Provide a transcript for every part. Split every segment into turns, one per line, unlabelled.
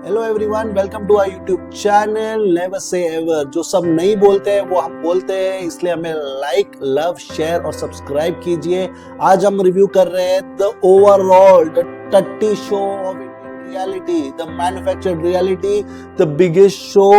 Hello everyone, welcome to our YouTube channel never say ever. जो सब नहीं बोलते हैं वो हम बोलते हैं, इसलिए हमें लाइक, लव, शेयर और सब्सक्राइब कीजिए। आज हम रिव्यू कर रहे हैं द ओवरऑल द टट्टी show of Indian reality, the manufactured reality, the biggest show,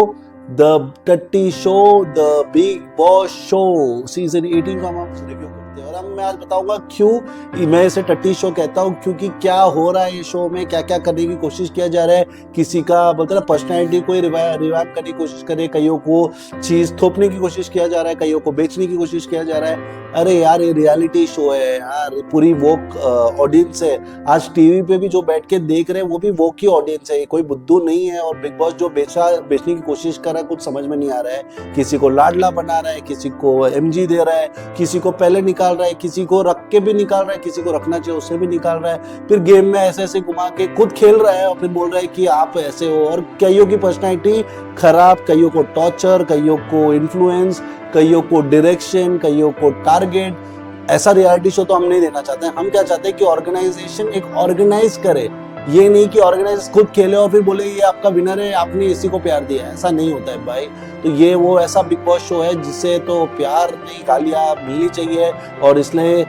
the टट्टी show, the Bigg Boss show season 18 का हम रिव्यू करते हैं। और अब मैं आज बताऊंगा क्यों मैं इसे टट्टी शो कहता हूँ, क्योंकि क्या हो रहा है इस शो में, क्या क्या करने की कोशिश किया जा रहा है। किसी का बोलते ना पर्सनैलिटी कोई रिवाइव करने की कोशिश करे, कईयों को चीज थोपने की कोशिश किया जा रहा है, कईयों को बेचने की कोशिश किया जा रहा है। अरे यार, ये रियलिटी शो है यार, पूरी वोक ऑडियंस है। आज टीवी पे भी जो बैठ के देख रहे हैं वो भी वोक की ऑडियंस है, कोई बुद्धू नहीं है। और बिग बॉस जो बेचने की कोशिश कर रहा है कुछ समझ में नहीं आ रहा है। किसी को लाडला बना रहा है, किसी को एमजी दे रहा है, किसी को पहले निकाल रहा है, किसी को रख के भी निकाल रहा है, किसी को रखना चाहिए उसे भी निकाल रहा है। फिर गेम में ऐसे ऐसे घुमा के खुद खेल रहा है और फिर बोल रहा है कि आप ऐसे हो। और कईयों की पर्सनैलिटी खराब, कईयों को टॉर्चर, कईयों को इन्फ्लुएंस, कईयों को डायरेक्शन, कईयों को टारगेट। ऐसा रियलिटी शो तो हम नहीं देना चाहते हैं। हम क्या चाहते हैं कि ऑर्गेनाइजेशन एक ऑर्गेनाइज करे, ये नहीं कि ऑर्गेनाइज खुद खेले और फिर बोले ये आपका विनर है, आपने इसी को प्यार दिया है। ऐसा नहीं होता है भाई। तो ये वो ऐसा बिग बॉस शो है जिसे तो प्यार नहीं, गालियां मिलनी चाहिए। और इसलिए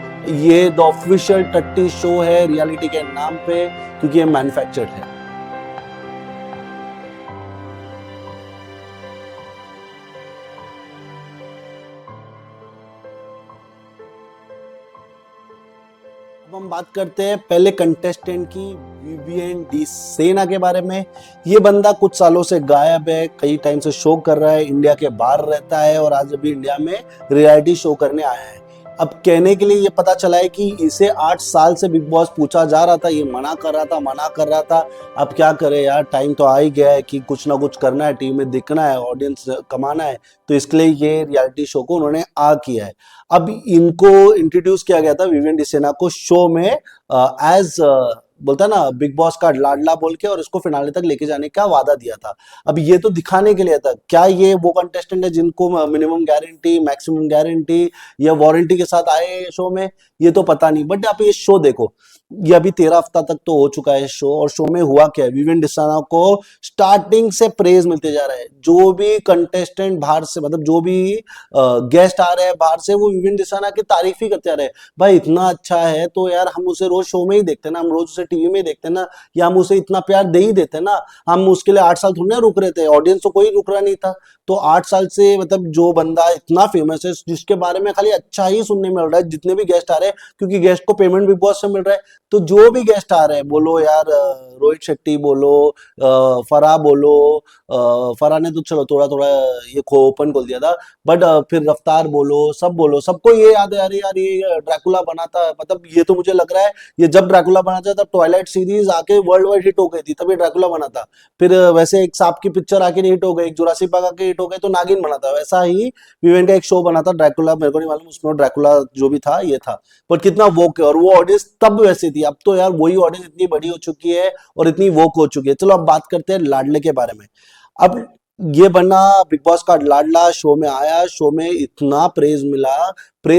ये द ऑफिशियल टट्टी शो है रियलिटी के नाम पे, क्योंकि ये मैन्युफैक्चर्ड है। अब हम बात करते हैं पहले कंटेस्टेंट की, विवियन डी सेना के बारे में। ये बंदा कुछ सालों से गायब है, कई टाइम से शो कर रहा है, इंडिया के बाहर रहता है और आज अभी इंडिया में रियलिटी शो करने आया है। अब कहने के लिए ये पता चला है कि इसे 8 साल से बिग बॉस पूछा जा रहा था, ये मना कर रहा था। अब क्या करे यार, टाइम तो आ ही गया है कि कुछ ना कुछ करना है, टीम में दिखना है, ऑडियंस कमाना है। तो इसके लिए ये रियलिटी शो को उन्होंने किया है। अब इनको इंट्रोड्यूस किया गया था विवियन डी सेना को शो में एज बोलता ना बिग बॉस का लाडला बोल के, और इसको फिनाले तक लेके जाने का वादा दिया था। अब ये तो दिखाने के लिए था। क्या ये वो कंटेस्टेंट है जिनको मिनिमम गारंटी, मैक्सिमम गारंटी या वारंटी के साथ आए शो में, ये तो पता नहीं। बट आप ये शो देखो, ये अभी 13 हफ्ता तक तो हो चुका है शो। और शो में हुआ क्या है, विवियन डी सेना को स्टार्टिंग से प्रेज मिलते जा रहा है। जो भी कंटेस्टेंट बाहर से, मतलब जो भी गेस्ट आ रहे हैं बाहर से, वो विवियन डी सेना की तारीफ ही करते आ रहे हैं। भाई इतना अच्छा है तो यार हम उसे रोज शो में ही देखते ना, हम रोज उसे टीवी में देखते ना, या हम उसे इतना प्यार दे ही देते ना। हम उसके लिए 8 साल थोड़ी ना रुक रहे थे, ऑडियंस तो कोई रुक रहा नहीं था। तो 8 साल से मतलब जो बंदा इतना फेमस है, जिसके बारे में खाली अच्छा ही सुनने मिल रहा है, जितने भी गेस्ट आ रहे हैं, क्योंकि गेस्ट को पेमेंट बिग बॉस से मिल रहा है। तो जो भी गेस्ट आ रहे हैं, बोलो यार रोहित शेट्टी बोलो, फराह बोलो, फराह ने तो चलो थोड़ा थोड़ा ये ओपन खोल दिया था, बट फिर रफ्तार बोलो, सबको ये याद है यार, ये ड्रैकुला बना था। मतलब ये तो मुझे लग रहा है ये जब ड्रैकुला बना था तब ट्वाइलाइट सीरीज आके वर्ल्ड वाइड हिट हो गई थी, तब ये ड्रैकुला बना था। फिर वैसे एक सांप की पिक्चर आके हिट हो गई, एक जुरासिक पार्क आके हिट हो गई तो नागिन बना था। वैसा ही विवेन का एक शो बना था ड्रैकुला, मेरे को नहीं मालूम उसमें ड्रैकुला जो भी था ये था। बट कितना वोक है, और वो ऑडियंस तब वैसे थी। अब तो यार वही ऑडियंस इतनी बड़ी हो चुकी है और इतनी वोक हो चुकी है। चलो अब बात करते हैं लाडले के बारे में। अब ये बना बिग बॉस का लाडला, शो में आया, शो में इतना प्रेज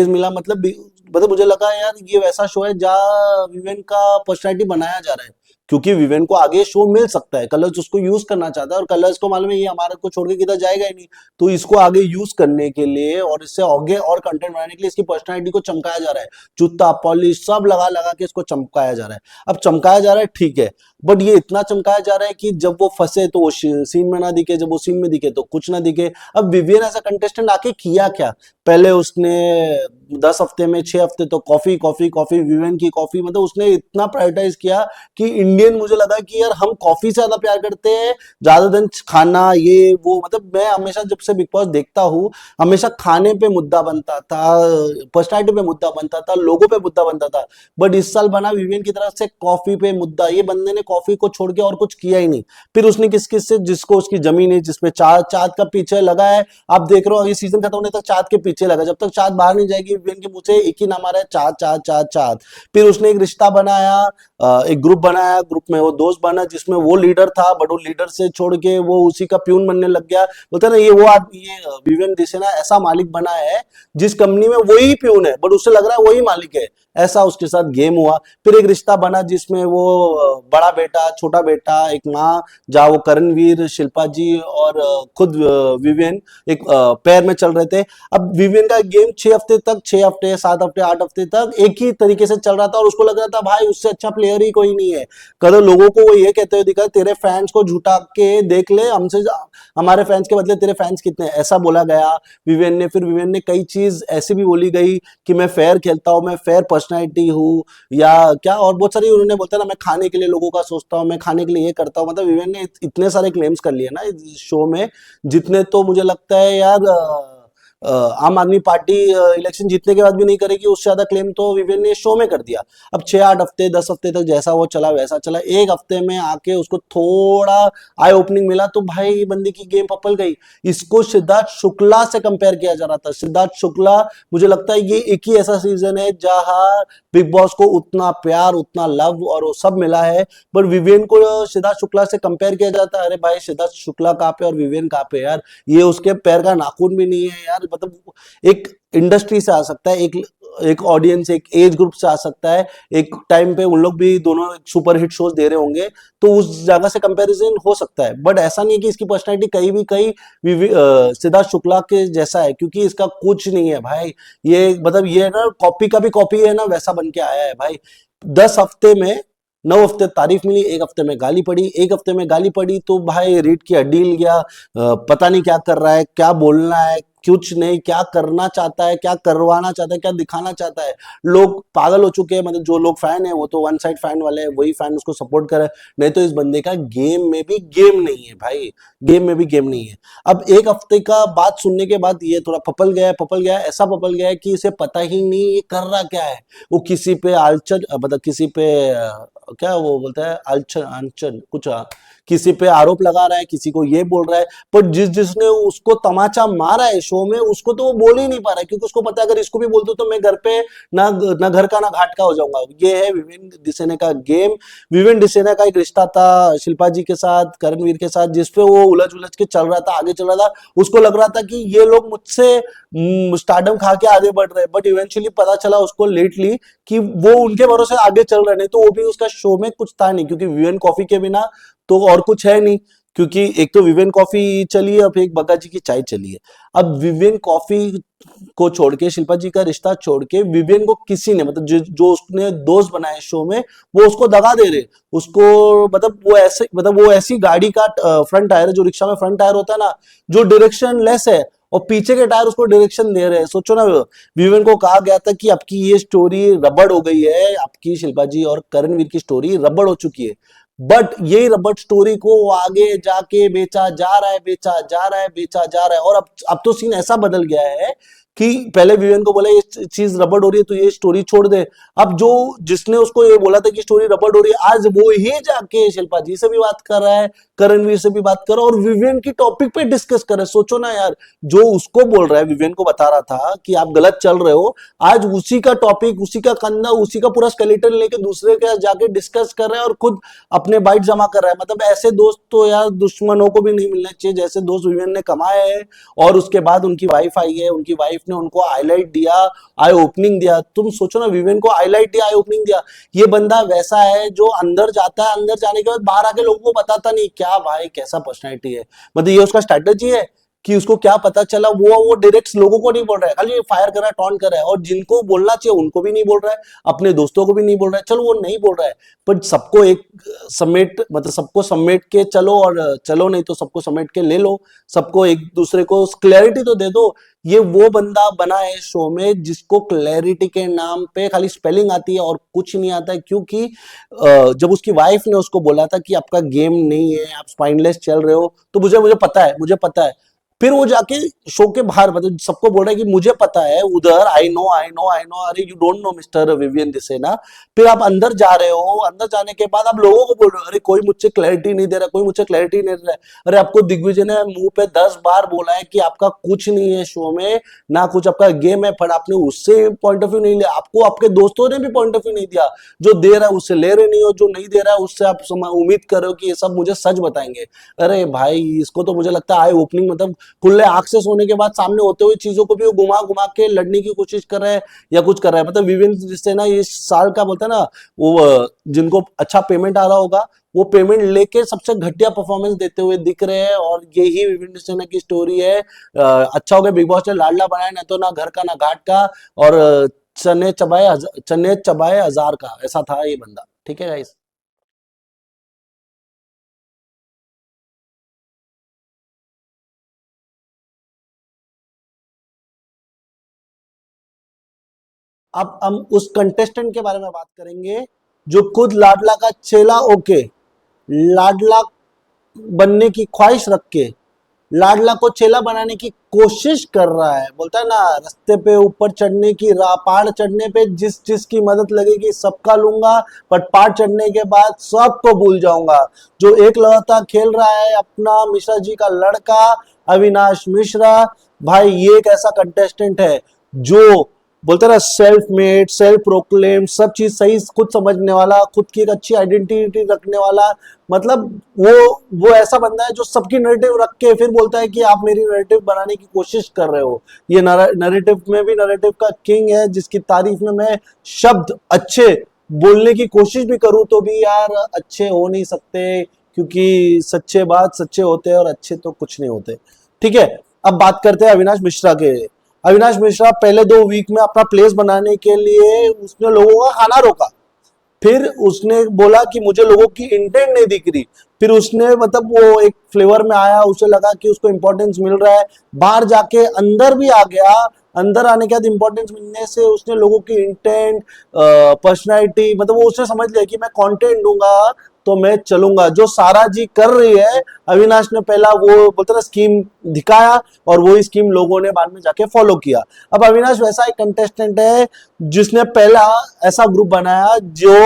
मिला मतलब मुझे लगा यार ये वैसा शो है जहाँ विवेन का पर्सनैलिटी बनाया जा रहा है, क्योंकि विवेन को आगे शो मिल सकता है। कलर्स उसको यूज करना चाहता है और कलर्स को मालूम है ये हमारे को छोड़ के किधर जाएगा ही नहीं। तो इसको आगे यूज करने के लिए और इससे आगे और कंटेंट बनाने के लिए इसकी पर्सनैलिटी को चमकाया जा रहा है। जूता पॉलिश सब लगा लगा के इसको चमकाया जा रहा है। अब चमकाया जा रहा है ठीक है, बट ये इतना चमकाया जा रहा है कि जब वो फंसे तो वो सीन में ना दिखे, जब वो सीन में दिखे तो कुछ ना दिखे। अब विवियन ऐसा कंटेस्टेंट आके किया क्या, पहले उसने 10 हफ्ते में 6 हफ्ते तो कॉफी कॉफी कॉफी, विवेन की कॉफी, मतलब उसने इतना प्रायोरिटाइज किया कि इंडियन मुझे लगा कि यार हम कॉफी से ज्यादा प्यार करते हैं ज्यादा दिन खाना ये वो। मतलब मैं हमेशा जब से बिग बॉस देखता हूँ, हमेशा खाने पे मुद्दा बनता था, पर्सनैलिटी पे मुद्दा बनता था, लोगों पे मुद्दा बनता था। बट इस साल बना विवियन की तरफ से कॉफी पे मुद्दा। ये बंदे ने कॉफी को छोड़ के और कुछ किया ही नहीं। फिर उसने किस किस से, जिसको उसकी जमीन है, जिसपे चाँद का पीछे लगा है, आप देख रहे हो ये सीजन खत्म होने तक चाँद के पीछे लगा। जब तक चाँद बाहर नहीं जाएगी विवेन के मुंह से एक ही नाम आ रहा है, चाँद चाँद चाँद चाँद। फिर उसने एक रिश्ता बनाया, एक ग्रुप बनाया, ग्रुप में वो दोस्त बना जिसमें वो लीडर था, बट वो लीडर से छोड़ के वो उसी का प्यून बनने लग गया। बोलते ना ये वो आदमी, ये विवेन डी सेना ऐसा मालिक बना है जिस कंपनी में वही प्यून है, बट उससे लग रहा है वही मालिक है। ऐसा उसके साथ गेम हुआ। फिर एक रिश्ता बना जिसमें वो बड़ा बेटा, छोटा बेटा, एक माँ, जहाँ वो करणवीर, शिल्पा जी और खुद विवियन एक पैर में चल रहे थे। अब विवियन का गेम 6 हफ्ते तक, 6 हफ्ते, 7 हफ्ते, 8 हफ्ते तक एक ही तरीके से चल रहा था और उसको लग रहा था भाई उससे अच्छा प्लेयर ही कोई नहीं है। कल लोगों को वो ये कहते हुए दिखा, तेरे फैंस को झूठा के देख ले, हमसे हमारे फैंस के बदले तेरे फैंस कितने, ऐसा बोला गया विवियन ने। फिर विवियन ने कई चीज ऐसी भी बोली गई कि मैं फेयर खेलता हूँ, मैं फेयर पर्सनैलिटी हूँ, या क्या और बहुत सारी उन्होंने बोलता है ना, मैं खाने के लिए लोगों का सोचता हूँ, मैं खाने के लिए ये करता हूँ। मतलब विवियन ने इतने सारे क्लेम्स कर लिए ना इस शो में, जितने तो मुझे लगता है यार आम आदमी पार्टी इलेक्शन जीतने के बाद भी नहीं करेगी, उससे ज्यादा क्लेम तो विवेन ने शो में कर दिया। अब 6-8 हफ्ते, 10 हफ्ते तक जैसा वो चला वैसा चला, एक हफ्ते में आके उसको थोड़ा आई ओपनिंग मिला तो भाई ये बंदे की गेम पपल गई। इसको सिद्धार्थ शुक्ला से कंपेयर किया जा रहा था। सिद्धार्थ शुक्ला, मुझे लगता है ये एक ही ऐसा सीजन है जहां बिग बॉस को उतना प्यार, उतना लव और वो सब मिला है, पर विवेन को सिद्धार्थ शुक्ला से कंपेयर किया जाता है। अरे भाई सिद्धार्थ शुक्ला कहाँ पे और विवेन कहाँ पे यार, ये उसके पैर का नाखून भी नहीं है यार। मतलब एक इंडस्ट्री से आ सकता है, एक ऑडियंस, एक एज ग्रुप से आ सकता है, एक टाइम पे उन लोग भी दोनों सुपर हिट शोज दे रहे होंगे, तो उस जगह से कंपैरिजन हो सकता है। बट ऐसा नहीं है कि इसकी पर्सनैलिटी कहीं भी कहीं सिद्धार्थ शुक्ला के जैसा है, क्योंकि इसका कुछ नहीं है भाई। ये मतलब ये ना कॉपी का भी कॉपी है ना, वैसा बन के आया है भाई। 10 हफ्ते में 9 हफ्ते तारीफ मिली, एक हफ्ते में गाली पड़ी, एक हफ्ते में गाली पड़ी तो भाई रीड की हड्डी हिल गया। पता नहीं क्या कर रहा है, क्या बोलना है, कुछ नहीं, क्या करना चाहता है, क्या करवाना चाहता है, क्या दिखाना चाहता है। लोग पागल हो चुके हैं। मतलब जो लोग फैन है वो तो वन साइड फैन वाले हैं, वही फैन उसको सपोर्ट करे, नहीं तो इस बंदे का गेम में भी गेम नहीं है भाई, गेम में भी गेम नहीं है। अब एक हफ्ते का बात सुनने के बाद ये थोड़ा पपल गया, ऐसा पपल गया है कि इसे पता ही नहीं ये कर रहा क्या है। वो किसी पे आलचन, मतलब किसी पे क्या वो बोलता है, आलचन आंचन कुछ, किसी पे आरोप लगा रहा है, किसी को ये बोल रहा है, पर जिसने उसको तमाचा मारा है शो में, उसको तो वो बोल ही नहीं पा रहा है, क्योंकि उसको पता है अगर इसको भी बोल दो तो मैं घर पे ना घर का ना घाट का हो जाऊंगा। ये है विवेन डिसेना का गेम। विवेन डिसेना का एक रिश्ता था शिल्पा जी के साथ, करणवीर के साथ, जिसपे वो उलझ उलझ के चल रहा था, आगे चल रहा था। उसको लग रहा था कि ये लोग मुझसे स्टारडम खा के आगे बढ़ रहे हैं, बट इवेंचुअली पता चला उसको लेटली कि वो उनके भरोसे आगे चल रहे, नहीं तो वो भी उसका शो में कुछ था नहीं, क्योंकि विवेन कॉफी के बिना तो और कुछ है नहीं। क्योंकि एक तो विवेन कॉफी चली है, अब एक बग्गा जी की चाय चली है। अब विवेन कॉफी को छोड़ के, शिल्पा जी का रिश्ता छोड़ के, विवेन को किसी ने, मतलब जो उसने दोस्त बनाए शो में, वो उसको दगा दे रहे उसको। मतलब वो ऐसी गाड़ी का फ्रंट टायर है, जो रिक्शा में फ्रंट टायर होता है ना, जो डायरेक्शन लेस है, और पीछे के टायर उसको डायरेक्शन दे रहे हैं। सोचो ना, विवेन को कहा गया था कि आपकी ये स्टोरी रबड़ हो गई है, आपकी शिल्पा जी और करणवीर की स्टोरी रबड़ हो चुकी है, बट यही रबड़ स्टोरी को वो आगे जाके बेचा जा रहा है, बेचा जा रहा है, बेचा जा रहा है। और अब तो सीन ऐसा बदल गया है कि पहले विवेन को बोला ये चीज रबड़ हो रही है तो ये स्टोरी छोड़ दे। अब जो जिसने उसको ये बोला था कि स्टोरी रबड़ हो रही है, आज वो ही जाके शिल्पा जी से भी बात कर रहा है, करणवीर से भी बात कर रहा है, और विवेन की टॉपिक पे डिस्कस कर रहा है। सोचो ना यार, जो उसको बोल रहा है, विवेन को बता रहा था कि आप गलत चल रहे हो, आज उसी का टॉपिक, उसी का कंधा, उसी का पूरा स्केलेटन लेके दूसरे के जाके डिस्कस कर रहा है और खुद अपने बाइट जमा कर रहा है। मतलब ऐसे दोस्त तो यार दुश्मनों को भी नहीं मिलने चाहिए जैसे दोस्त विवेन ने कमाए हैं। और उसके बाद उनकी वाइफ आई है, उनकी वाइफ ने उनको हाईलाइट दिया, आई ओपनिंग दिया। तुम सोचो ना, विवेन को हाईलाइट दिया, आई ओपनिंग दिया। ये बंदा वैसा है जो अंदर जाता है, अंदर जाने के बाद बाहर आके लोगों को बताता नहीं। क्या भाई कैसा पर्सनैलिटी है। मतलब ये उसका स्ट्रेटेजी है कि उसको क्या पता चला, वो डायरेक्ट लोगों को नहीं बोल रहा है, खाली फायर कर रहा है, टॉन्ट कर रहा है, और जिनको बोलना चाहिए उनको भी नहीं बोल रहा है, अपने दोस्तों को भी नहीं बोल रहा है। चलो वो नहीं बोल रहा है, पर सबको एक समेट, मतलब सबको समेट के चलो, और चलो नहीं तो सबको समेट के ले लो, सबको एक दूसरे को क्लैरिटी तो दे दो। ये वो बंदा बना है शो में जिसको क्लैरिटी के नाम पे खाली स्पेलिंग आती है और कुछ नहीं आता है। क्योंकि जब उसकी वाइफ ने उसको बोला था कि आपका गेम नहीं है, आप स्पाइनलेस चल रहे हो, तो मुझे पता है, मुझे पता है। फिर वो जाके शो के बाहर, मतलब सबको बोल रहा है कि मुझे पता है उधर, I know I know I know. अरे you don't know mister Vivian Dsena. फिर आप अंदर जा रहे हो, अंदर जाने के बाद आप लोगों को बोल रहे हो अरे कोई मुझसे क्लैरिटी नहीं दे रहा, कोई मुझे क्लैरिटी नहीं दे रहा है। अरे आपको दिग्विजय ने मुंह पे 10 बार बोला है कि आपका कुछ नहीं है शो में, ना कुछ आपका गेम है, पर आपने उससे पॉइंट ऑफ व्यू नहीं लिया। आपको आपके दोस्तों ने भी पॉइंट ऑफ व्यू नहीं दिया। जो दे रहा है उससे ले रहे नहीं हो, जो नहीं दे रहा है उससे आप उम्मीद कर रहे हो कि ये सब मुझे सच बताएंगे। अरे भाई इसको तो मुझे लगता है आई ओपनिंग, मतलब खुले आंख से सोने के बाद सामने होते हुए चीजों को भी वो घुमा घुमा के लड़ने की कोशिश कर रहा है या कुछ कर रहा है। मतलब विवेन जिससे ना इस साल का बोलता है ना, वो जिनको अच्छा पेमेंट आ रहा होगा वो पेमेंट लेके सबसे घटिया परफॉर्मेंस देते हुए दिख रहे हैं। और यही विवेन सेना की स्टोरी है। अच्छा हो गया बिग बॉस ने लाडला बनाया, ना तो ना घर का ना घाट का, और चने चबाए हजार का, ऐसा था ये बंदा। ठीक है गाइस। अब हम उस कंटेस्टेंट के बारे में बात करेंगे जो खुद लाडला का चेला ओके, लाडला बनने की ख्वाहिश रख के लाडला को चेला बनाने की कोशिश कर रहा है। बोलता है ना, रास्ते पे ऊपर चढ़ने की पहाड़ चढ़ने पे जिस चीज की मदद लगेगी सबका लूंगा, पर पहाड़ चढ़ने के बाद सबको भूल जाऊंगा। जो एक लौता खेल रहा है अपना मिश्रा जी का लड़का अविनाश मिश्रा। भाई ये एक ऐसा कंटेस्टेंट है जो बोलते ना सेल्फ मेड, सेल्फ प्रोक्लेम, सब चीज सही खुद समझने वाला, खुद की एक अच्छी आइडेंटिटी रखने वाला। मतलब वो ऐसा बंदा है जो सबकी नैरेटिव रख के फिर बोलता है कि आप मेरी नैरेटिव बनाने की कोशिश कर रहे हो। ये नैरेटिव में भी नैरेटिव का किंग है, जिसकी तारीफ में मैं शब्द अच्छे बोलने की कोशिश भी करूं तो भी यार अच्छे हो नहीं सकते, क्योंकि सच्चे बात सच्चे होते हैं और अच्छे तो कुछ नहीं होते। ठीक है, अब बात करते हैं अविनाश मिश्रा के। अविनाश मिश्रा पहले 2 वीक में अपना प्लेस बनाने के लिए उसने लोगों का खाना रोका। फिर उसने बोला कि मुझे लोगों की इंटेंट नहीं दिख रही। फिर उसने मतलब वो एक फ्लेवर में आया, उसे लगा कि उसको इंपॉर्टेंस मिल रहा है, बाहर जाके अंदर भी आ गया। अंदर आने के बाद इंपॉर्टेंस मिलने से उसने लोगों की इंटेंट, पर्सनैलिटी, मतलब वो उसने समझ लिया कि मैं कंटेंट दूंगा तो मैं चलूंगा। जो सारा जी कर रही है, अविनाश ने पहला वो बोलते ना स्कीम दिखाया, और वही स्कीम लोगों ने बाद में जाके फॉलो किया। अब अविनाश वैसा एक कंटेस्टेंट है जिसने पहला ऐसा ग्रुप बनाया जो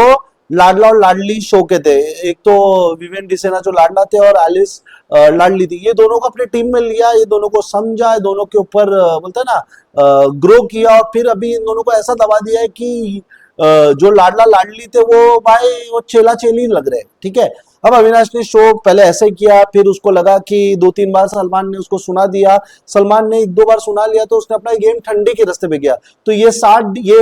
लाडला और लाडली शो के थे। एक तो विवेन डिसेना जो लाडला थे और एलिस लाडली थी। ये दोनों को अपनी टीम में लिया, ये दोनों को समझा, ये दोनों के ऊपर बोलते हैं ना ग्रो किया, और फिर अभी इन दोनों को ऐसा दबा दिया है कि जो लाडला लाडली थे वो भाई वो चेला चेली लग रहे हैं। ठीक है, अब अविनाश ने शो पहले ऐसे किया, फिर उसको लगा कि 2-3 बार सलमान ने उसको सुना दिया, सलमान ने 1-2 बार सुना लिया तो उसने अपना गेम ठंडे के रास्ते पे किया। तो ये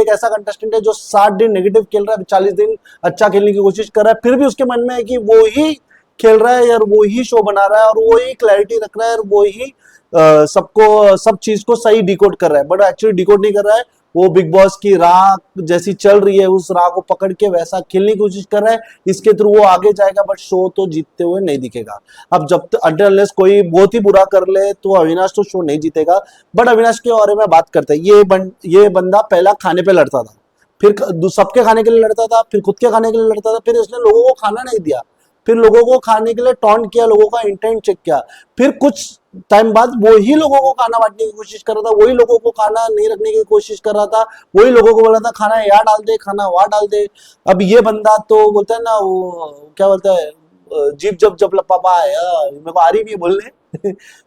एक ऐसा कंटेस्टेंट है जो 60 दिन नेगेटिव खेल रहा है, 40 दिन अच्छा खेलने की कोशिश कर रहा है, फिर भी उसके मन में है कि वो ही खेल रहा है, यार वो ही शो बना रहा है, और वो ही क्लैरिटी रख रहा है, और वो ही सबको सब चीज को सही डिकोड कर रहा है। बट एक्चुअली डिकोड नहीं कर रहा है, वो बिग बॉस की राह जैसी चल रही है उस राह को पकड़ के वैसा खेलने की कोशिश कर रहा है। इसके थ्रू वो आगे जाएगा, बट शो तो जीतते हुए नहीं दिखेगा। अब जब तक अनलेस कोई बहुत ही बुरा कर ले तो अविनाश तो शो नहीं जीतेगा। बट अविनाश के बारे में बात करते हैं, ये बंदा पहला खाने पे लड़ता था, फिर सबके खाने के लिए लड़ता था, फिर खुद के खाने के लिए लड़ता था, फिर इसने लोगों को खाना नहीं दिया, फिर लोगों को खाने के लिए टॉन्ट किया, लोगों का इंटेंट चेक किया, फिर कुछ टाइम बाद वही लोगों को खाना बांटने की कोशिश कर रहा था, वही लोगों को खाना नहीं रखने की कोशिश कर रहा था, वही लोगों को बोल रहा था खाना यहाँ डाल दे, खाना वहां डाल दे। अब ये बंदा तो बोलता है ना, वो क्या बोलता है, जीप जब जब लपापा है, मेरे को आ रही भी है बोलने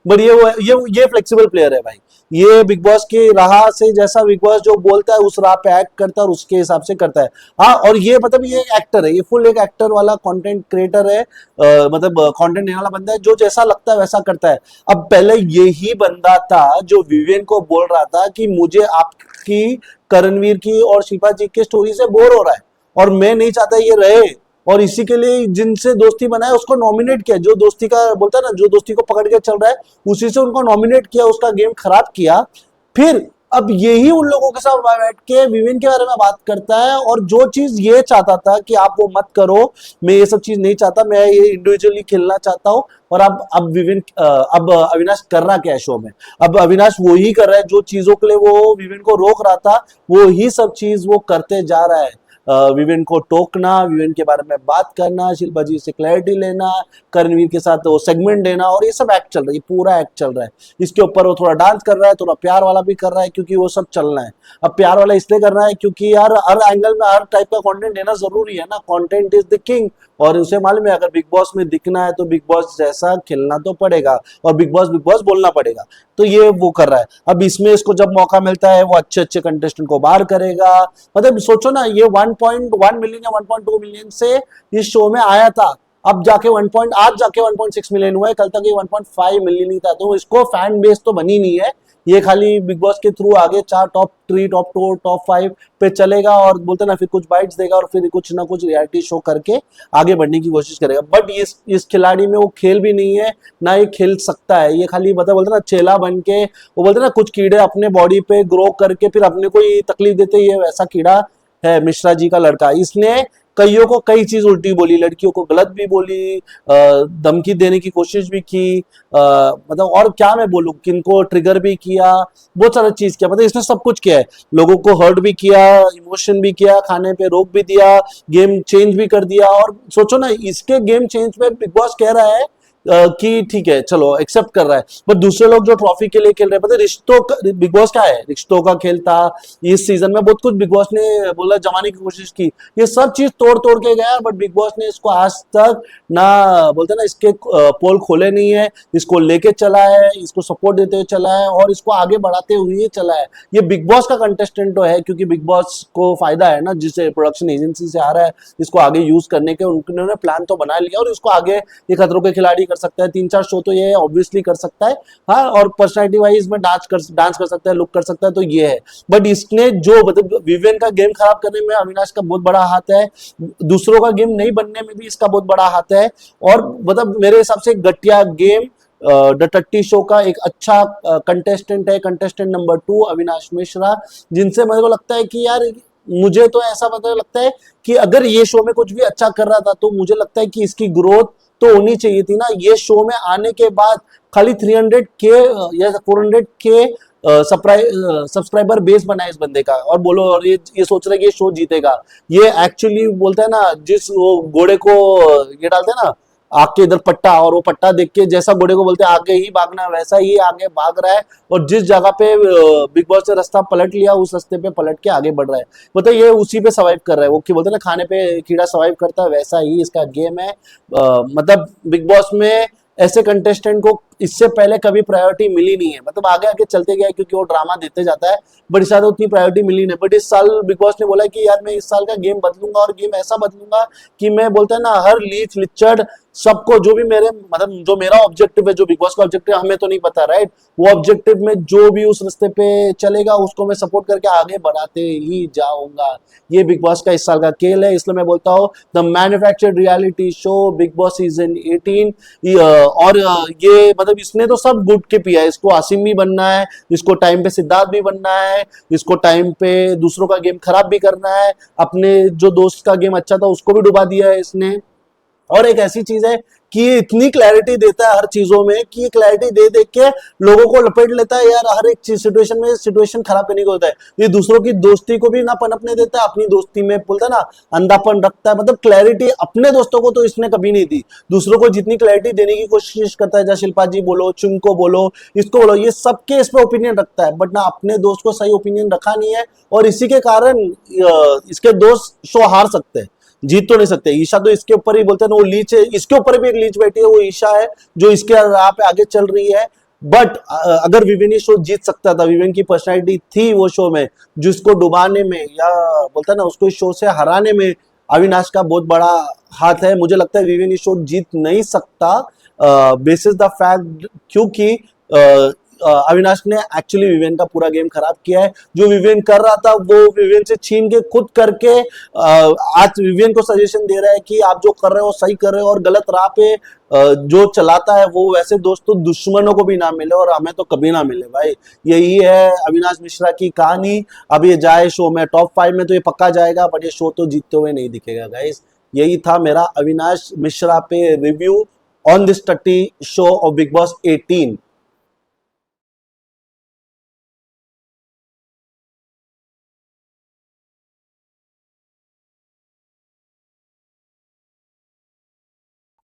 बट ये फ्लेक्सिबल प्लेयर है भाई। ये बिग बॉस की राह से, जैसा बिग बॉस जो बोलता है उस राह पे एक्ट करता है और उसके हिसाब से करता है। हाँ, और ये मतलब ये एक्टर है, ये फुल एक एक्टर वाला कंटेंट क्रिएटर है, मतलब कंटेंट देने वाला बंदा है, जो जैसा लगता है वैसा करता है। अब पहले यही बंदा था जो विवेन को बोल रहा था कि मुझे आपकी, करणवीर की और शिल्पा जी की स्टोरी से बोर हो रहा है और मैं नहीं चाहता ये रहे, और इसी के लिए जिनसे दोस्ती बनाए उसको नॉमिनेट किया, जो दोस्ती का बोलता है ना, जो दोस्ती को पकड़ के चल रहा है उसी से उनको नॉमिनेट किया, उसका गेम खराब किया। फिर अब यही उन लोगों के साथ बैठ के विवेन के बारे में बात करता है, और जो चीज ये चाहता था कि आप वो मत करो, मैं ये सब चीज नहीं चाहता, मैं ये इंडिविजुअली खेलना चाहता हूँ। और अब विवेन, अब अविनाश कर रहा क्या है शो में, अब अविनाश वो ही कर रहा है जो चीजों के लिए वो विवेन को रोक रहा था, वो ही सब चीज वो करते जा रहा है। विवेन को टोकना, विवेन के बारे में बात करना, शिल्पा जी से क्लैरिटी लेना, करणवीर के साथ वो सेगमेंट देना, और ये सब एक्ट चल रहा है, पूरा एक्ट चल रहा है। इसके ऊपर वो थोड़ा डांस कर रहा है, थोड़ा प्यार वाला भी कर रहा है, क्योंकि वो सब चलना है। अब प्यार वाला इसलिए करना है क्योंकि यार हर एंगल में हर टाइप का कंटेंट देना जरूरी है ना, कंटेंट इज द किंग। और उसे मालूम है अगर बिग बॉस में दिखना है तो बिग बॉस जैसा खेलना तो पड़ेगा, और बिग बॉस बोलना पड़ेगा। तो ये वो कर रहा है। अब इसमें इसको जब मौका मिलता है वो अच्छे अच्छे कंटेस्टेंट को बाहर करेगा। मतलब सोचो ना, ये 1.1 मिलियन या 1.2 मिलियन से इस शो में आया था, अब जाके 1 पॉइंट आज जाके 1.6 मिलियन हुआ है, कल तक ये 1.5 मिलियन ही था। तो इसको फैन बेस तो बनी नहीं है, ये खाली बिग बॉस के थ्रू आगे चार टॉप 3 टॉप 2 टॉप 5 पे चलेगा और बोलते ना फिर कुछ बाइट्स देगा और फिर कुछ ना कुछ रियलिटी शो करके आगे बढ़ने की कोशिश करेगा। बट इस खिलाड़ी में वो खेल भी नहीं है, ना ये खेल सकता है। ये खाली बोलते ना चेला बन के, वो बोलते ना कुछ कीड़े अपने बॉडी पे ग्रो करके फिर अपने को ही तकलीफ देते, ये वैसा कीड़ा है मिश्रा जी का लड़का। इसने कईयों को कई चीज उल्टी बोली, लड़कियों को गलत भी बोली, धमकी देने की कोशिश भी की, मतलब और क्या मैं बोलूं, किनको ट्रिगर भी किया, बहुत सारा चीज किया, मतलब इसने सब कुछ किया है। लोगों को हर्ट भी किया, इमोशन भी किया, खाने पे रोक भी दिया, गेम चेंज भी कर दिया। और सोचो ना, इसके गेम चेंज पे बिग बॉस कह रहा है कि ठीक है चलो एक्सेप्ट कर रहा है, पर दूसरे लोग जो ट्रॉफी के लिए खेल रहे हैं, पता है रिश्तों का बिग बॉस क्या है, रिश्तों का खेल था। इस सीजन में बहुत कुछ बिग बॉस ने बोला जमाने की कोशिश की, ये सब चीज तोड़ तोड़ के गया, बट बिग बॉस ने इसको आज तक ना बोलते ना इसके पोल खोले नहीं है, इसको लेके चला है, इसको सपोर्ट देते हुए चला है और इसको आगे बढ़ाते हुए चला है। ये बिग बॉस का कंटेस्टेंट तो है, क्योंकि बिग बॉस को फायदा है ना, जिसे प्रोडक्शन एजेंसी से आ रहा है, इसको आगे यूज करने के उन्होंने प्लान तो बना लिया और इसको आगे ये खतरों के खिलाड़ी कर सकता है, 3-4 शो तो ये ऑब्वियसली कर सकता है। हाँ, और पर्सनैलिटी वाइज में डांस कर सकता है, लुक कर सकता है, तो ये है। बट इसने जो मतलब विवेन का गेम खराब करने में अविनाश का बहुत बड़ा हाथ है, दूसरों का गेम नहीं बनने में भी इसका बहुत बड़ा हाथ है। और मतलब मेरे हिसाब से घटिया गेम द टट्टी शो का एक अच्छा कंटेस्टेंट है, कंटेस्टेंट नंबर 2 अविनाश मिश्रा, जिनसे मेरे को लगता है कि यार, मुझे तो ऐसा मतलब लगता है कि अगर ये शो में कुछ भी अच्छा कर रहा था तो मुझे लगता है कि इसकी ग्रोथ तो होनी चाहिए थी ना। ये शो में आने के बाद खाली 300K या 400K सब्सक्राइबर बेस बना है इस बंदे का, और बोलो, और ये सोच रहे हैं कि ये शो जीतेगा। ये एक्चुअली बोलता है ना, जिस वो घोड़े को ये डालते हैं ना आग के इधर पट्टा, और वो पट्टा देख के जैसा घोड़े को बोलते हैं आगे ही भागना, वैसा ही आगे भाग रहा है। और जिस जगह पे बिग बॉस ने रास्ता पलट लिया, उस रास्ते पे पलट के आगे बढ़ रहा है। मतलब ये उसी पे सर्वाइव कर रहा है, वो क्या बोलते हैं ना, खाने पे कीड़ा सर्वाइव करता है, वैसा ही इसका गेम है। मतलब बिग बॉस में ऐसे कंटेस्टेंट को इससे पहले कभी प्रायोरिटी मिली नहीं है, मतलब आगे आगे चलते गया क्योंकि वो ड्रामा देते जाता है, बट इस साल उतनी प्रायोरिटी मिली नहीं। बट इस साल बिग बॉस ने बोला कि यार मैं इस साल का गेम बदलूंगा, और गेम ऐसा बदलूंगा कि मैं बोलता है ना, हर लीच लिचड़ सबको, जो भी मेरे मतलब जो मेरा ऑब्जेक्टिव है, जो बिग बॉस का ऑब्जेक्टिव है, हमें तो नहीं पता राइट, वो ऑब्जेक्टिव में जो भी उस रास्ते पे चलेगा उसको मैं सपोर्ट करके आगे बढ़ाते ही जाऊंगा। ये बिग बॉस का इस साल का खेल है, इसलिए मैं बोलता हूँ the manufactured reality show big boss season 18। और ये मतलब इसने तो सब गुड के पिया है, इसको आसिम भी बनना है, इसको टाइम पे सिद्धार्थ भी बनना है, इसको टाइम पे दूसरों का गेम खराब भी करना है, अपने जो दोस्त का गेम अच्छा था उसको भी डुबा दिया है इसने। और एक ऐसी चीज है कि ये इतनी क्लैरिटी देता है हर चीजों में कि ये क्लैरिटी दे दे के लोगों को लपेट लेता है यार, हर एक चीज सिचुएशन में सिचुएशन खराब करने को होता है। ये दूसरों की दोस्ती को भी ना पनपने देता है, अपनी दोस्ती में बोलता है ना अंधापन रखता है। मतलब क्लैरिटी अपने दोस्तों को तो इसने कभी नहीं दी, दूसरों को जितनी क्लैरिटी देने की कोशिश करता है, जैसे शिल्पा जी बोलो, चुमको बोलो, इसको बोलो, ये सबके इस पे ओपिनियन रखता है, बट ना अपने दोस्त को सही ओपिनियन रखा नहीं है। और इसी के कारण इसके दोस्त शो हार सकते हैं, जीत तो नहीं सकते। ईशा तो इसके ऊपर ही बोलते हैं ना, वो लीच है, इसके ऊपर भी एक लीच बैठी है, वो ईशा है जो इसके राह पे आगे चल रही है। बट अगर विवेन ये शो जीत सकता था, विवेन की पर्सनैलिटी थी वो शो में, जिसको डुबाने में या बोलता है ना उसको इस शो से हराने में अविनाश का बहुत बड़ा हाथ है। मुझे लगता है विवेन ये शो जीत नहीं सकता बेसिस द फैक्ट, क्योंकि अविनाश ने एक्चुअली विवेन का पूरा गेम खराब किया है। जो विवेन कर रहा था वो विवेन से छीन के खुद करके आज विवेन को सजेशन दे रहा है कि आप जो कर रहे हो सही कर रहे हो, और गलत राह पे जो चलाता है वो वैसे दोस्तों दुश्मनों को भी ना मिले और हमें तो कभी ना मिले भाई। यही है अविनाश मिश्रा की कहानी। अब ये जाए शो में टॉप 5 में तो ये पक्का जाएगा, बट ये शो तो जीतते हुए नहीं दिखेगा गाइस। यही था मेरा अविनाश मिश्रा पे review on this 30 show off big boss 18।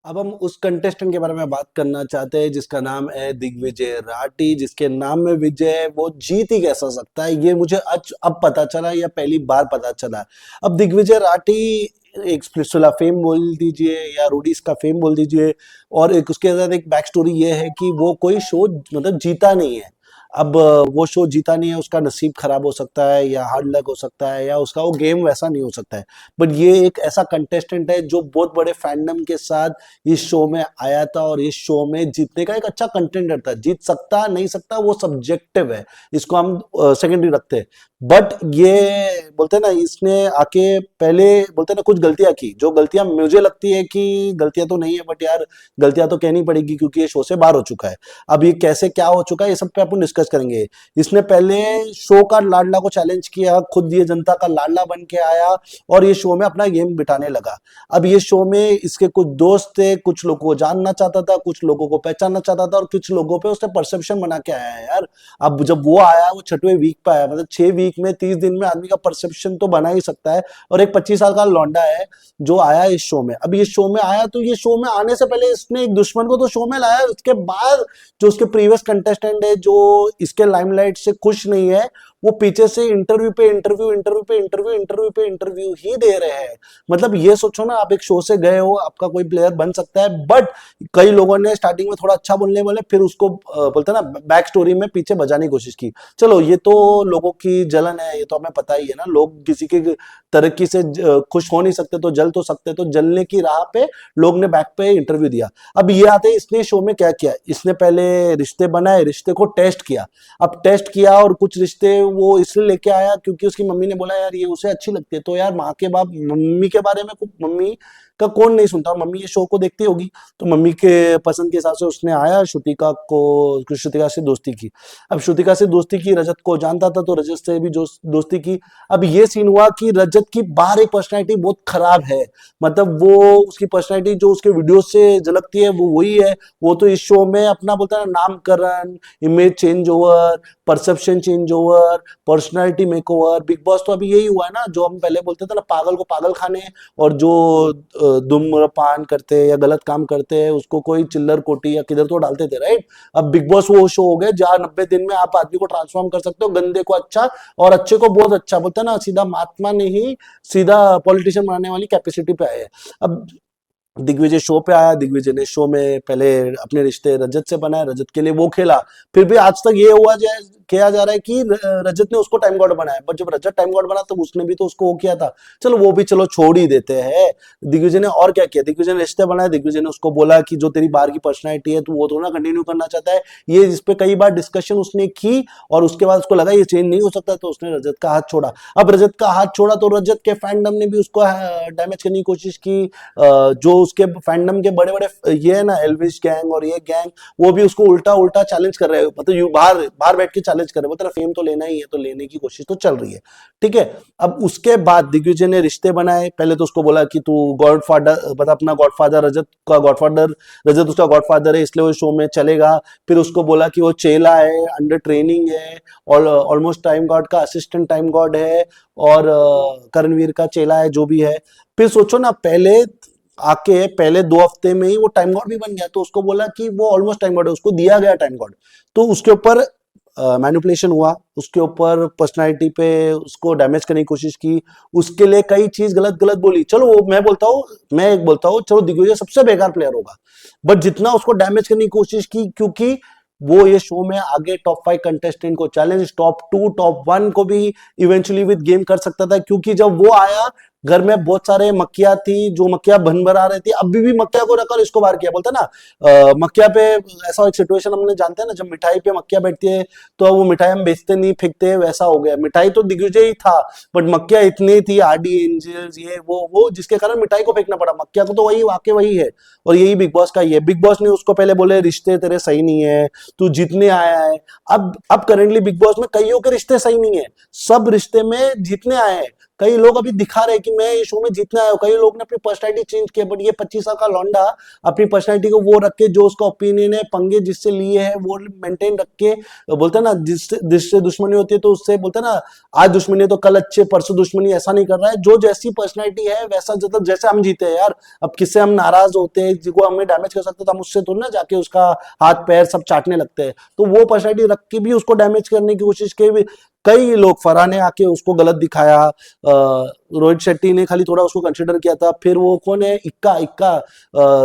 अब हम उस कंटेस्टेंट के बारे में बात करना चाहते हैं जिसका नाम है दिग्विजय राठी। जिसके नाम में विजय है, वो जीत ही कैसा सकता है, ये मुझे आज अब पता चला या पहली बार पता चला। अब दिग्विजय राठी एक स्पिरिचुअल फेम बोल दीजिए या रोडीज का फेम बोल दीजिए, और एक उसके साथ एक बैक स्टोरी ये है कि वो कोई शो मतलब जीता नहीं है। अब वो शो जीता नहीं है, उसका नसीब खराब हो सकता है या हार्ड लक हो सकता है या उसका वो गेम वैसा नहीं हो सकता है, बट ये एक ऐसा कंटेस्टेंट है जो बहुत बड़े फैंडम के साथ इस शो में आया था और इस शो में जीतने का एक अच्छा कंटेंडर था। जीत सकता नहीं सकता वो सब्जेक्टिव है, इसको हम सेकेंडरी रखते हैं। बट ये बोलते हैं ना, इसने आके पहले बोलते हैं ना कुछ गलतियां की, जो गलतियां मुझे लगती है कि गलतियां तो नहीं है, बट यार गलतियां तो कहनी पड़ेगी क्योंकि ये शो से बाहर हो चुका है। अब ये कैसे क्या हो चुका है ये सब पे अपन डिस्कस करेंगे। इसने पहले शो का लाडला को चैलेंज किया, खुद ये जनता का लाडला बन के आया और ये शो में अपना गेम बिठाने लगा। अब ये शो में इसके कुछ दोस्त थे, कुछ लोगों को जानना चाहता था, कुछ लोगों को पहचानना चाहता था और कुछ लोगों पे उसने परसेप्शन बना के आया है यार। अब जब वो आया, वो 6वें वीक पे आया, मतलब 6 वीक में 30 दिन में आदमी का परसेप्शन तो बना ही सकता है। और एक 25 साल का लौंडा है जो आया इस शो में। अब ये शो में आया तो ये शो में आने से पहले इसने एक दुश्मन को तो शो में लाया, उसके बाद जो उसके प्रीवियस कंटेस्टेंट है जो इसके लाइमलाइट से खुश नहीं है, वो पीछे से इंटरव्यू पे इंटरव्यू इंटरव्यू पे इंटरव्यू इंटरव्यू पे इंटरव्यू ही दे रहे हैं। मतलब ये सोचो ना, आप एक शो से गए हो, आपका कोई प्लेयर बन सकता है, बट कई लोगों ने स्टार्टिंग में थोड़ा अच्छा बोलने वाले, फिर उसको बोलते हैं ना बैक स्टोरी में पीछे बजाने की कोशिश की। चलो ये तो लोगों की जलन है, ये तो हमें पता ही है ना, लोग किसी की तरक्की से खुश हो नहीं सकते तो जल तो सकते, तो जलने की राह पे लोग ने बैक पे इंटरव्यू दिया। अब ये आते हैं, इसने शो में क्या किया, इसने पहले रिश्ते बनाए, रिश्ते को टेस्ट किया। अब टेस्ट किया और कुछ रिश्ते वो इसलिए लेके आया क्योंकि उसकी मम्मी ने बोला यार ये उसे अच्छी लगती है। तो यार माँ के बाप, मम्मी के बारे में मम्मी का कौन नहीं सुनता, मम्मी ये शो को देखती होगी, तो मम्मी के पसंद के हिसाब से उसने आया, श्रुतिका से दोस्ती की। अब श्रुतिका से दोस्ती की, रजत को जानता था तो रजत से भी दोस्ती की। अब ये सीन हुआ कि रजत की बाहर एक पर्सनैलिटी बहुत खराब है, मतलब वो उसकी पर्सनैलिटी जो उसके वीडियो से झलकती है वो वही है। वो तो इस शो में अपना बोलता है नामकरण, image change over, perception change over, personality makeover. Big boss तो अभी यही हुआ है ना, जो हम पहले बोलते थे ना पागल को पागल खाने, और जो धूम्रपान करते हैं या गलत काम करते हैं उसको कोई चिल्लर कोटी या किधर तो डालते थे, राइट। अब बिग बॉस वो शो हो गया जहां 90 दिन में आप आदमी को ट्रांसफॉर्म कर सकते हो, गंदे को अच्छा और अच्छे को बहुत अच्छा, बोलते हैं ना सीधा महात्मा ने ही सीधा पॉलिटिशियन बनाने वाली कैपेसिटी पे आए हैं। अब दिग्विजय शो पे आया, दिग्विजय ने शो में पहले अपने रिश्ते रजत से बनाए, रजत के लिए वो खेला। फिर भी आज तक ये हुआ जाए किया जा रहा है कि रजत ने उसको टाइम गॉड बनाया, बट जब रजत टाइम गॉड बना तो उसने भी तो उसको वो किया था। चलो वो भी चलो छोड़ ही देते हैं। दिग्विजय ने और क्या किया, दिग्विजय ने रिश्ते बनाए, दिग्विजय ने उसको बोला कि जो तेरी बाहर की पर्सनैलिटी है तू वो तो ना कंटिन्यू करना चाहता है, ये इस पे कई बार डिस्कशन उसने की और उसके बाद उसको लगा ये चेंज नहीं हो सकता, तो उसने रजत का हाथ छोड़ा। अब रजत का हाथ छोड़ा तो रजत के फैंडम ने भी उसको डैमेज करने की कोशिश की। जो उसके फैंडम के बड़े बड़े ये है ना एल्विश गैंग और ये गैंग, वो भी उसको उल्टा उल्टा चैलेंज कर रहे हैं, मतलब यू बाहर बाहर बैठ के चैलेंज कर रहे हैं, मतलब फेम तो लेना ही है, तो लेने की कोशिश तो चल रही है, ठीक है। अब उसके बाद दिग्विजय ने रिश्ते बनाए, पहले तो उसको बोला कि तू गॉडफादर, मतलब अपना गॉडफादर रजत का गॉडफादर, रजत उसका गॉडफादर है इसलिए वो शो में चलेगा। फिर उसको बोला कि वो चेला है, अंडर ट्रेनिंग है और ऑलमोस्ट टाइम गॉड का असिस्टेंट टाइम गॉड है और करणवीर का चेला है, जो भी है। फिर सोचो ना, पहले आके पहले 2 हफ्ते में ही वो टाइम गॉड भी बन गया, तो उसको बोला कि वो ऑलमोस्ट टाइम गॉड है, उसको दिया गया टाइम गॉड। तो उसके ऊपर मैनिपुलेशन हुआ, उसके ऊपर पर्सनालिटी पे उसको डैमेज करने की कोशिश की, उसके लिए कई चीज गलत गलत बोली। चलो वो मैं एक बोलता हूँ चलो दिग्विजय सबसे बेकार प्लेयर होगा, बट जितना उसको डैमेज करने की कोशिश की, क्योंकि वो ये शो में आगे टॉप 5 कंटेस्टेंट को चैलेंज, टॉप 2 टॉप 1 को भी इवेंचुअली विद गेम कर सकता था, क्योंकि जब वो आया घर में बहुत सारे मक्खियां थी, जो मक्खियां भन भर आ रही थी, अभी भी मक्खिया को रखकर इसको बाहर किया। बोलता ना मक्खिया पे ऐसा एक सिचुएशन हमने जानते हैं ना, जब मिठाई पे मक्खिया बैठती है तो वो मिठाई हम बेचते नहीं फेंकते, वैसा हो गया। मिठाई तो दिग्विजय ही था, बट मक्खिया इतनी थी, आरडी एंजल्स ये वो जिसके कारण मिठाई को फेंकना पड़ा। मक्खिया को तो वही वाकई वही है, और यही बिग बॉस का ही है। बिग बॉस ने उसको पहले बोले रिश्ते तेरे सही नहीं है, तू जीतने आया है। अब करेंटली बिग बॉस में कईयों के रिश्ते सही नहीं है, सब रिश्ते में जीतने आए हैं। कई लोग अभी दिखा रहे हैं कि मैं ये शो में जीतने आया हूं, कई लोग ने अपनी पर्सनैलिटी चेंज की, बट ये 25 साल का लौंडा अपनी पर्सनैलिटी को वो रख के, जो उसका ओपिनियन है, पंगे जिससे लिए है वो मेंटेन रख के, बोलते ना जिससे दुश्मनी होती है तो उससे बोलते ना आज दुश्मनी तो कल अच्छे परसों दुश्मनी, ऐसा नहीं कर रहा है। जो जैसी पर्सनैलिटी है वैसा, मतलब जैसे हम जीते हैं यार, अब किससे हम नाराज होते हैं, जिसको हमें डैमेज कर सकते हैं, तो हम उससे थोड़ी ना जाके उसका हाथ पैर सब चाटने लगते हैं। तो वो पर्सनैलिटी रख के भी उसको डैमेज करने की कोशिश की। कई लोग, फरहान ने आके उसको गलत दिखाया, रोहित शेट्टी ने खाली थोड़ा उसको कंसिडर किया था। फिर वो कौन है, इक्का इक्का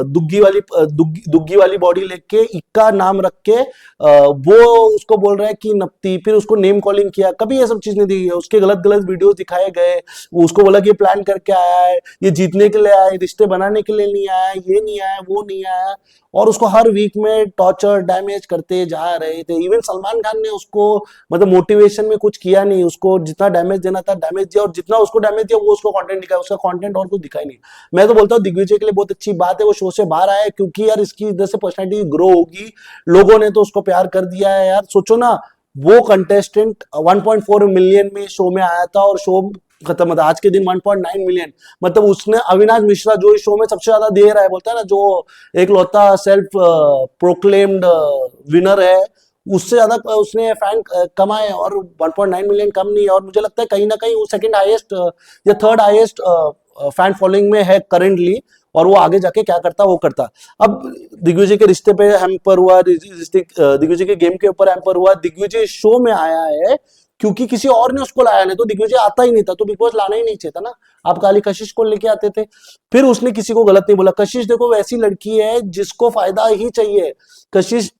दुग्गी वाली बॉडी लेके इक्का नाम रख के वो उसको बोल रहा है कि नप्ती, फिर उसको नेम कॉलिंग किया। कभी ये सब चीज नहीं दी है, उसके गलत गलत वीडियोस दिखाए गए। वो उसको बोला कि ये प्लान करके आया है, ये जीतने के लिए आया है, रिश्ते बनाने के लिए नहीं आया, ये नहीं आया, वो नहीं आया। और उसको हर वीक में टॉर्चर डैमेज करते जा रहे थे। इवन सलमान खान ने उसको मतलब मोटिवेशन में कुछ किया नहीं, उसको जितना डैमेज देना था डैमेज दिया, और जितना उसको डैमेज दिया वो उसको कंटेंट दिखाया, उसका कंटेंट और कुछ दिखाई नहीं। मैं तो बोलता हूँ दिग्विजय के लिए बहुत अच्छी बात है वो शो से बाहर आया, क्योंकि यार इसकी इधर से पर्सनैलिटी ग्रो होगी, लोगों ने तो उसको प्यार कर दिया है यार। सोचो ना, वो कंटेस्टेंट 1.4 मिलियन में शो में आया था और शो खत्म था। आज के दिन 1.9 मिलियन, मतलब उसने अविनाश मिश्रा जो इस शो में सबसे ज्यादा दे रहा है, बोलता है ना, जो एक लौता सेल्फ प्रोक्लेम्ड विनर है, उससे ज्यादा उसने फैन कमाए, और 1.9 मिलियन कम नहीं है। और मुझे लगता है कहीं ना कहीं वो सेकंड हाईएस्ट या थर्ड हाईएस्ट फैन फॉलोइंग में है करेंटली, और वो आगे जाके क्या करता वो करता। अब दिग्विजय के रिश्ते पे हैम्पर हुआ, दिग्विजय के गेम के ऊपर हैम्पर हुआ। दिग्विजय शो में आया है क्योंकि किसी और ने उसको लाया, नहीं तो दिग्विजय आता ही नहीं था, तो बिग बॉस लाना ही नहीं चाहिए था ना। आप काली कशिश को लेके आते थे। फिर उसने किसी को गलत नहीं बोला। कशिश देखो वैसी लड़की है जिसको फायदा ही चाहिए। कशिश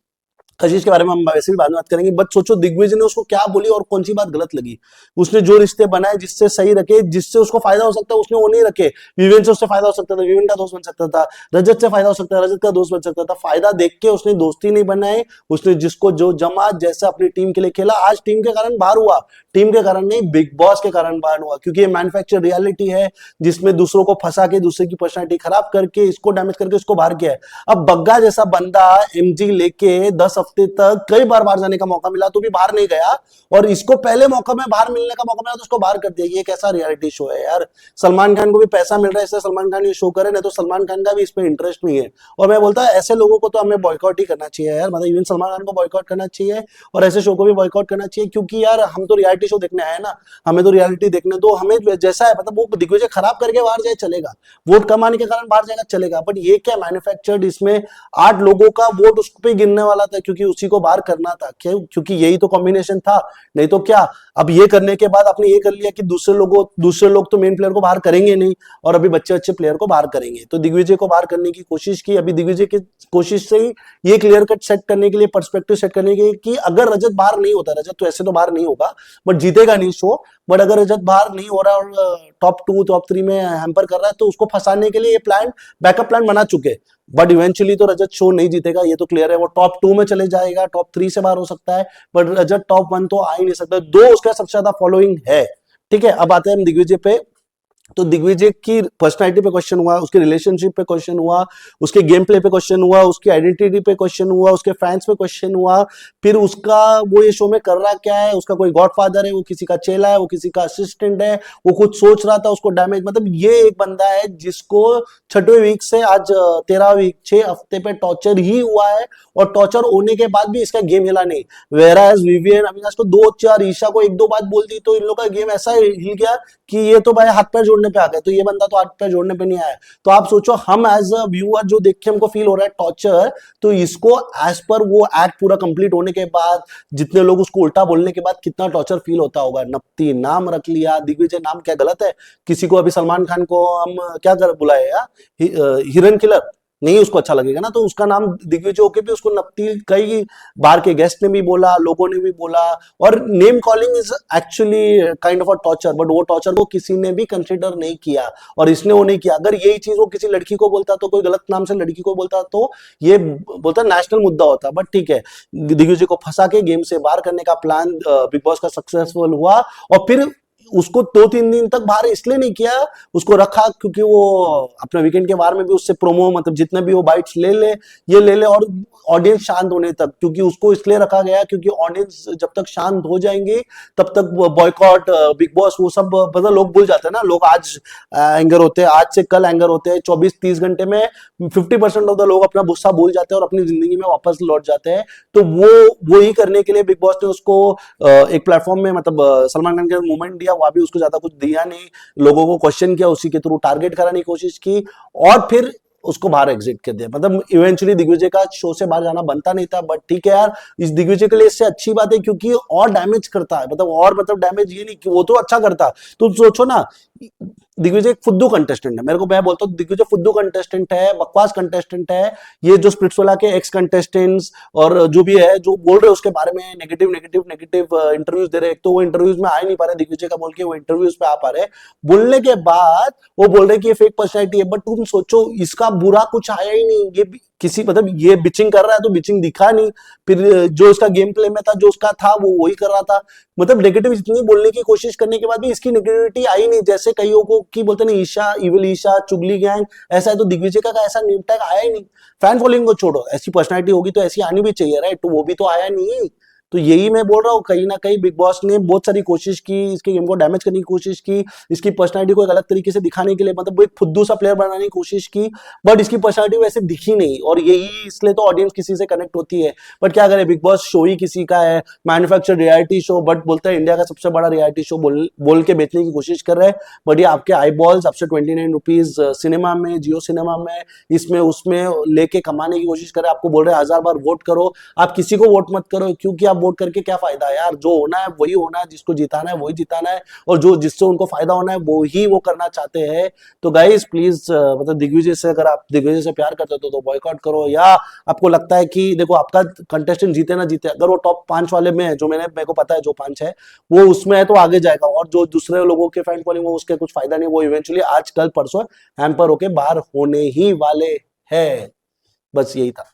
कशिश के बारे में हम वैसे भी बाद में बात करेंगे, बट सोचो दिग्विजय ने उसको क्या बोली और कौन सी बात गलत लगी। उसने जो रिश्ते बनाए जिससे सही रखे, जिससे उसको फायदा हो सकता है, उसने वो नहीं रखे। विवेन से उससे फायदा हो सकता था, विवेन का दोस्त बन सकता था। रजत से फायदा हो सकता है, रजत का दोस्त बन सकता था। फायदा देख के उसने दोस्ती नहीं बनाई, उसने जिसको जो जमा, जैसे अपनी टीम के लिए खेला। आज टीम के कारण बाहर हुआ, टीम के कारण नहीं, बिग बॉस के कारण बाहर हुआ, क्योंकि ये मैन्युफैक्चर रियलिटी है जिसमें दूसरों को फंसा के, दूसरे की पर्सनैलिटी खराब करके, इसको डैमेज करके उसको बाहर किया है। अब बग्गा जैसा बंदा एमजी लेके 10 हफ्ते तक कई बार बाहर जाने का मौका मिला तो भी बाहर नहीं गया, और इसको पहले मौका में बाहर मिलने का मौका मिला तो उसको बाहर कर दिया। ये कैसा रियलिटी शो है यार। सलमान खान को भी पैसा मिल रहा है, इससे सलमान खान ये शो करे, नहीं तो सलमान खान का भी इसमें इंटरेस्ट नहीं है। और मैं बोलता ऐसे लोगों को तो हमें बॉयकॉट ही करना चाहिए यार, मतलब इवन सलमान खान को बॉयकॉट करना चाहिए और ऐसे शो को भी बॉयकॉट करना चाहिए, क्योंकि यार हम तो रियलिटी शो देखने आए ना, हमें तो रियलिटी देखने दो। हमें जैसा है, मतलब वो दिग्विजय खराब करके बाहर जाए चलेगा, वोट कम आने के कारण बाहर जाएगा चलेगा, बट ये क्या मैन्युफैक्चर्ड, इसमें 8 लोगों का वोट उस पे गिरने वाला था क्योंकि उसी को बाहर करना था, क्योंकि यही तो कॉम्बिनेशन था, नहीं तो क्या। अब ये करने के बाद आपने ये कर लिया कि दूसरे लोग तो मेन प्लेयर को बाहर करेंगे नहीं, और अभी बच्चे अच्छे प्लेयर को बाहर करेंगे। तो दिग्विजय को बाहर करने की कोशिश की। अभी दिग्विजय की कोशिश से ही ये क्लियर कट सेट करने के लिए, पर्सपेक्टिव सेट करने के लिए कि अगर रजत बाहर नहीं होता, रजत तो ऐसे तो बाहर नहीं होगा, बट जीतेगा नहीं शो, बट अगर रजत बाहर नहीं हो रहा और टॉप 2 टॉप 3 में हैम्पर कर रहा है, तो उसको फंसाने के लिए ये प्लान, बैकअप प्लान बना चुके। बट इवेंचुअली तो रजत शो नहीं जीतेगा, ये तो क्लियर है। वो टॉप 2 में चले जाएगा, टॉप 3 से बाहर हो सकता है, बट रजत टॉप 1 तो आ ही नहीं सकता। 2 उसका सबसे ज्यादा फॉलोइंग है, ठीक है। अब आते हैं हम दिग्विजय पे। तो दिग्विजय की पर्सनैलिटी पे क्वेश्चन हुआ, उसके रिलेशनशिप पे क्वेश्चन हुआ, उसके गेम प्ले पे क्वेश्चन हुआ, उसकी आइडेंटिटी पे क्वेश्चन हुआ, उसके फैंस पे क्वेश्चन हुआ। फिर उसका वो ये शो में कर रहा क्या है, उसका कोई गॉडफादर है, वो किसी का चेला है, वो किसी का असिस्टेंट है, वो कुछ सोच रहा था उसको डैमेज, मतलब ये एक बंदा है जिसको 6वें वीक से आज 13 वीक 6 हफ्ते पे टॉर्चर ही हुआ है, और टॉर्चर होने के बाद भी इसका गेम हिला नहीं। वेराज विवियन अविनाश को 2-4, ईशा को 1-2 बात बोल दी तो इन लोगों का गेम ऐसा हिल गया कि ये तो भाई हाथ पैर जोड़ने पे आ गए, तो ये बंदा तो हाथ पैर जोड़ने पे नहीं आया। तो आप सोचो, हम एज अ व्यूअर जो देख के हमको फील हो रहा है टॉर्चर, तो इसको एज पर वो एक्ट पूरा कंप्लीट होने के बाद, जितने लोग उसको उल्टा बोलने के बाद कितना टॉर्चर फील होता होगा। नप्ती नाम रख लिया, दिग्विजय नाम क्या गलत है? किसी को अभी सलमान खान को हम क्या कर बुलाए यार, हिरन किलर नहीं, उसको अच्छा लगेगा ना, तो उसका नाम दिग्विजय होके भी उसको नप्ती कई बाहर के गेस्ट ने भी बोला, लोगों ने भी बोला। और name calling is actually kind of a torture, but वो टॉर्चर को किसी ने भी कंसिडर नहीं किया, और इसने वो नहीं किया। अगर यही चीज वो किसी लड़की को बोलता, तो कोई गलत नाम से लड़की को बोलता, तो ये बोलता नेशनल मुद्दा होता। बट ठीक है, दिग्विजय को फंसा के गेम से बाहर करने का प्लान बिग बॉस का सक्सेसफुल हुआ, और फिर उसको 2-3 दिन तक बाहर इसलिए नहीं किया, उसको रखा क्योंकि वो अपने वीकेंड के बारे में भी उससे प्रोमो, मतलब जितने भी वो बाइट्स ले ले, ये ले ले, और ऑडियंस शांत होने तक, क्योंकि उसको इसलिए रखा गया क्योंकि ऑडियंस जब तक शांत हो जाएंगे तब तक बॉयकॉट, बिग बॉस, वो सब मतलब लोग भूल जाते हैं ना। लोग आज एंगर होते हैं, आज से कल एंगर होते हैं, 24-30 घंटे में 50% ऑफ द लोग अपना गुस्सा भूल जाते हैं और अपनी जिंदगी में वापस लौट जाते हैं। तो वो ही करने के लिए बिग बॉस ने उसको एक प्लेटफॉर्म में, मतलब सलमान खान के मूवमेंट दिया, वहां भी उसको ज्यादा कुछ दिया नहीं, लोगों को क्वेश्चन किया, उसी के थ्रू टारगेट कराने की कोशिश की, और फिर उसको बाहर एग्जिट कर दिया। मतलब इवेंचुअली दिग्विजय का शो से बाहर जाना बनता नहीं था, बट ठीक है यार, इस दिग्विजय के लिए इससे अच्छी बात है क्योंकि और डैमेज करता है, मतलब डैमेज ये नहीं कि वो तो अच्छा करता। तो सोचो ना, दिग्विजय एक फुद्दू कंटेस्टेंट है, मेरे को मैं बोलता हूँ दिग्विजय फुद्दू कंटेस्टेंट है, बकवास कंटेस्टेंट है। ये जो स्प्लिट्सविला के एक्स कंटेस्टेंट्स और जो भी है जो बोल रहे हैं उसके बारे में नेगेटिव नेगेटिव नेगेटिव इंटरव्यूज दे रहे हैं, एक तो वो इंटरव्यूज में आ ही नहीं पा रहे दिग्विजय का बोल के, वो इंटरव्यूज पे आ पा रहे, बोलने के बाद वो बोल रहे कि ये फेक पर्सनैलिटी है। बट तुम सोचो इसका बुरा कुछ आया ही नहीं, ये किसी मतलब ये बिचिंग कर रहा है तो बिचिंग दिखा नहीं, फिर जो इसका गेम प्ले में था जो उसका था वो वही कर रहा था। मतलब नेगेटिव इतनी बोलने की कोशिश करने के बाद भी इसकी नेगेटिविटी आई नहीं, जैसे कईयों को की बोलते ना ईशा इविल ईशा चुगली गैंग ऐसा है, तो दिग्विजय का ऐसा नेम टैग आया ही नहीं। फैन फॉलोइंग को छोड़ो, ऐसी पर्सनैलिटी होगी तो ऐसी आनी भी चाहिए राइट, तो वो भी तो आया नहीं। तो यही मैं बोल रहा हूँ, कहीं ना कहीं बिग बॉस ने बहुत सारी कोशिश की, इसके गेम को डैमेज करने की कोशिश की, इसकी पर्सनैलिटी को एक अलग तरीके से दिखाने के लिए, मतलब वो एक फुद्दू सा प्लेयर बनाने की कोशिश की, बट इसकी पर्सनैलिटी वैसे दिखी नहीं, और यही इसलिए तो ऑडियंस किसी से कनेक्ट होती है। बट क्या करे, बिग बॉस शो ही किसी का है, मैन्युफैक्चर्ड रियलिटी शो, बट बोलते हैं इंडिया का सबसे बड़ा रियलिटी शो बोल के बेचने की कोशिश कर रहे हैं। बट ये आपके आई बॉल्स आपसे 29 रुपीज सिनेमा में, जियो सिनेमा में, इसमें उसमें लेके कमाने की कोशिश कर रहे हैं। आपको बोल रहे हैं 1000 बार वोट करो, आप किसी को वोट मत करो, क्योंकि आप वोट करके क्या फायदा है यार, जो होना है वही होना है, जिसको जिताना है वही जिताना है, और जो जिससे उनको फायदा होना है वो ही वो करना चाहते हैं। तो गाइस प्लीज मतलब दिग्विजय से, अगर आप दिग्विजय से प्यार करते हो तो बॉयकॉट करो, या आपको लगता है कि देखो आपका कंटेस्टेंट जीते ना जीते, अगर वो टॉप 5 वाले में है, जो मेरे को पता है जो 5 है वो उसमें है, तो आगे जाएगा, और जो दूसरे लोगों के फैन फॉलोइंग वो उसके कुछ फायदा नहीं, वो इवेंचुअली आज कल परसों हैम्पर होके बाहर होने ही वाले हैं। बस यही था।